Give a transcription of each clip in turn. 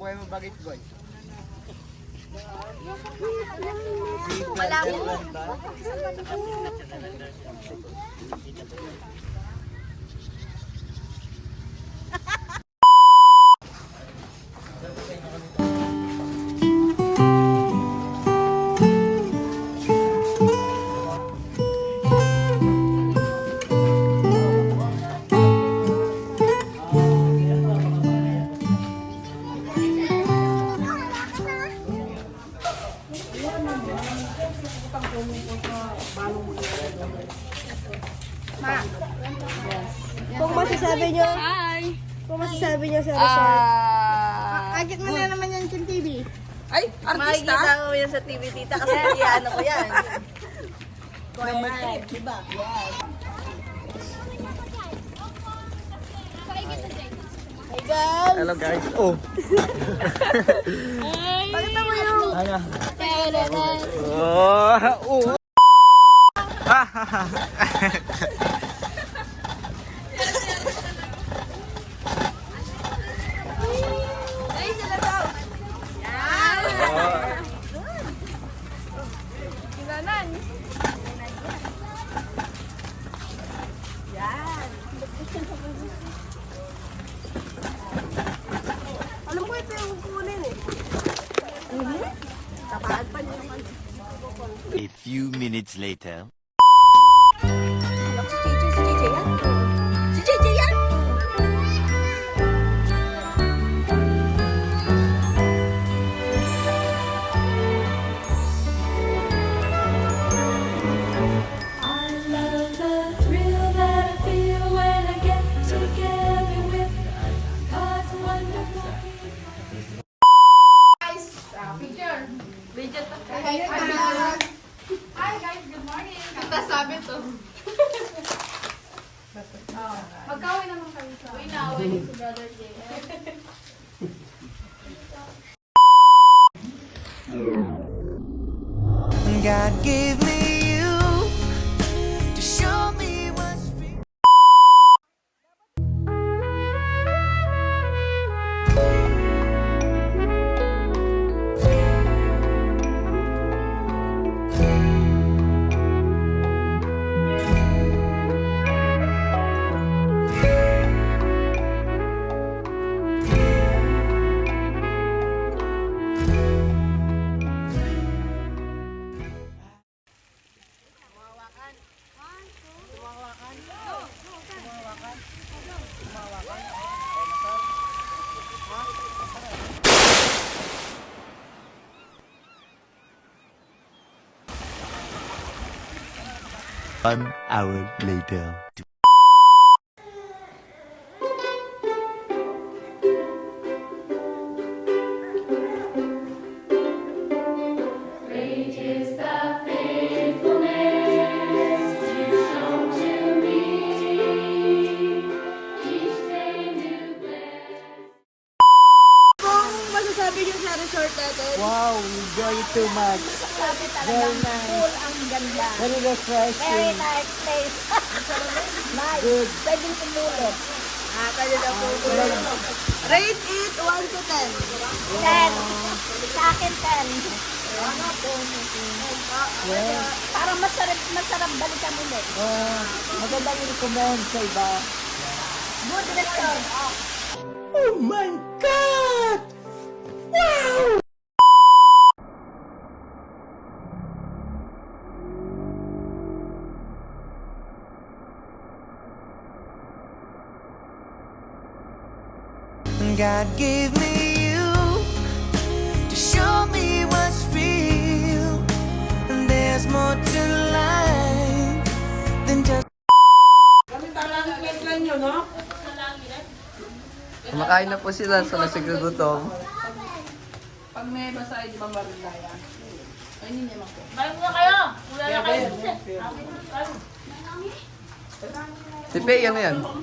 Kuha mo bagit, boy. Wala mo. Kung masasabi nyo, kung masasabi nyo sa resort. Agit mo na naman yan sa TV. Ay, artista? Makikita mo yan sa TV, tita, kasi ano ko yan. Naman, diba? Hey guys! Hello guys. Oh. Pakita mo yung... Ano? Paradise. Oh. Ha ha ha. Ay, sila daw! Yan! Kinanan! Yan! Alam ko ito yung kunin eh. Tapaan pa niyo naman. A few minutes later. Si JJ yan? Si JJ yan? I love the thrill that I feel when I get together with God's wonderful people. Video to. Hi guys, good morning. Kita sabi to. Magkawin naman kayo sa... Uy, naaway si Brother Jay. God gave me you to show me what's real. One hour later. Great is the faithfulness you've shown to me. Each day new bless. Kung masasabi nyo sa resort natin, Wow, we enjoy it too much. sabi talaga, Very nice. pool ang ganda. Very refreshing. Very nice place. Nice. Good. Pwedeng tumulog. Kaya na po. Rate it 1 to 10. 10. Sa akin 10. Para masarap balikan ulit. Magandang i-recommend sa iba. Good resort. Oh my God! Wow! God gave me you to show me what's real. And there's more to life than just. Kumakain na po sila sa nasigagutom. Pag may masaya, di ba marunaya? Ay, hindi naman po. Si Pei, ano yan? Ano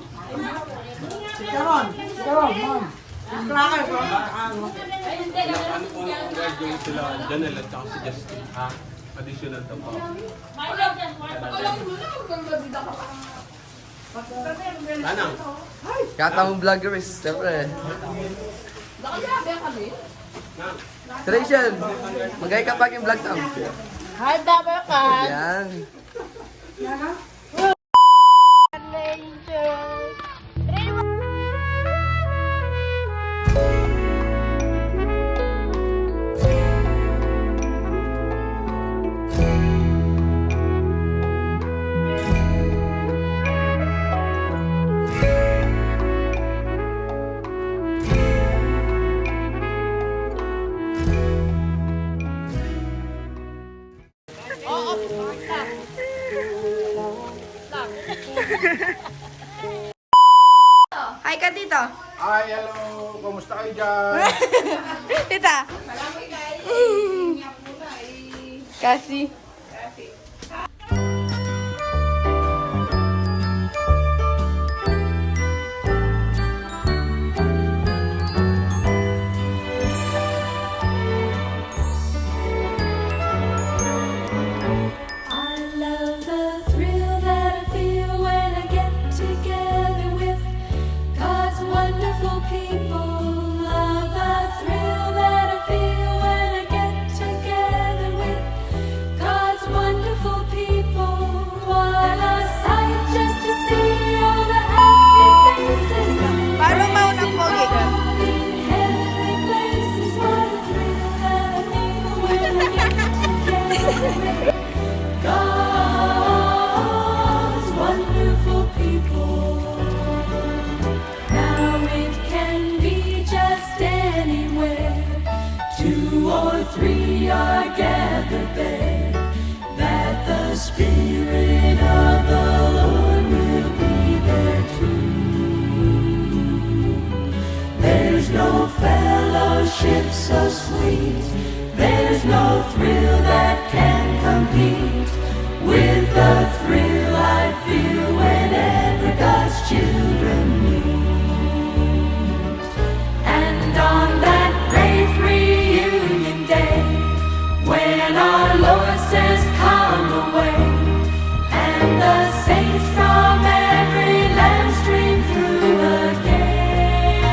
po ang gagawin sila Janelle at saka si Justin? Ha? Additional to po. Manang, Kata mong vlogger is, siyempre. Nakasabi kami. Tradition, magay ka pa yung vlog tam. Handa ba ka? Yan. Hi ka, tito. Ay, hello! Kumusta kayo dyan? Tita. Kasi. I love the thrill that I feel when I get together with God's wonderful people. Love the thrill that I feel when I get together with God's wonderful people. What a sight just to see all the happy faces. Parang maunang pogi ka. In heavenly places, what a thrill that I feel when I get together with God's wonderful people. Now it can be just anywhere. 2 or 3 are gathered there. That the Spirit of the Lord will be there too. There's no fellowship so sweet. There's no thrill that can compete with the thrill I feel whenever God's children meet. And on that great reunion day, when our Lord says, "Come away," and the saints from every land stream through the gate,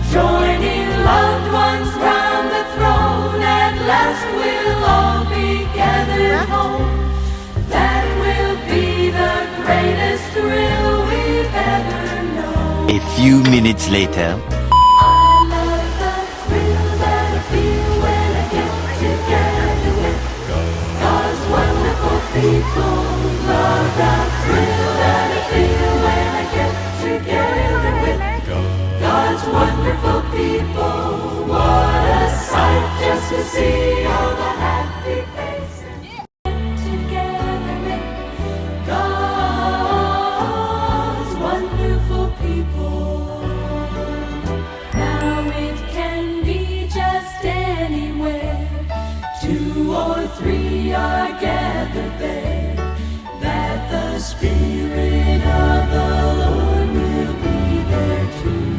joining loved ones round the throne, at last we'll all be gathered home. That will be the greatest thrill we've ever known. A few minutes later. I love the thrill that I feel when I get together with God's wonderful people. Love the thrill that I feel when I get together with God's wonderful people. What a sight just to see all the happy faces. Together with God's wonderful people. Now it can be just anywhere. 2 or 3 are gathered there. That the Spirit of the Lord will be there too.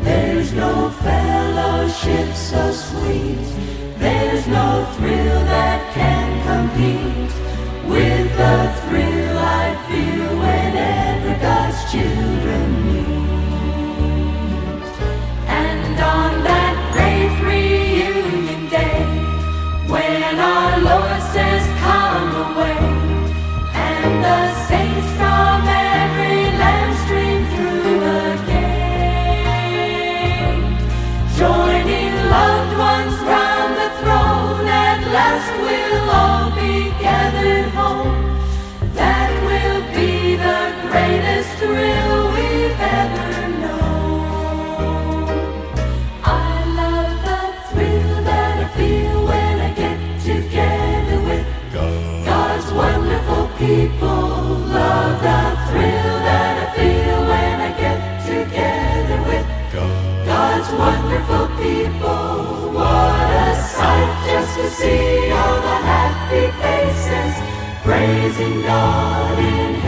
There's no fellowship so sweet. There's no thrill that can compete with the thrill I feel whenever God's children meet. And on that great reunion day, when our Lord says, "Come away," and the saints from every land stream through the gate, joining loved ones round the throne, at last we'll all be gathered home. That will be the greatest thrill we've ever known. I love the thrill that I feel when I get together with God's wonderful people. Love the thrill that I feel when I get together with God's wonderful people. What a sight just to see all the happy faces praising God in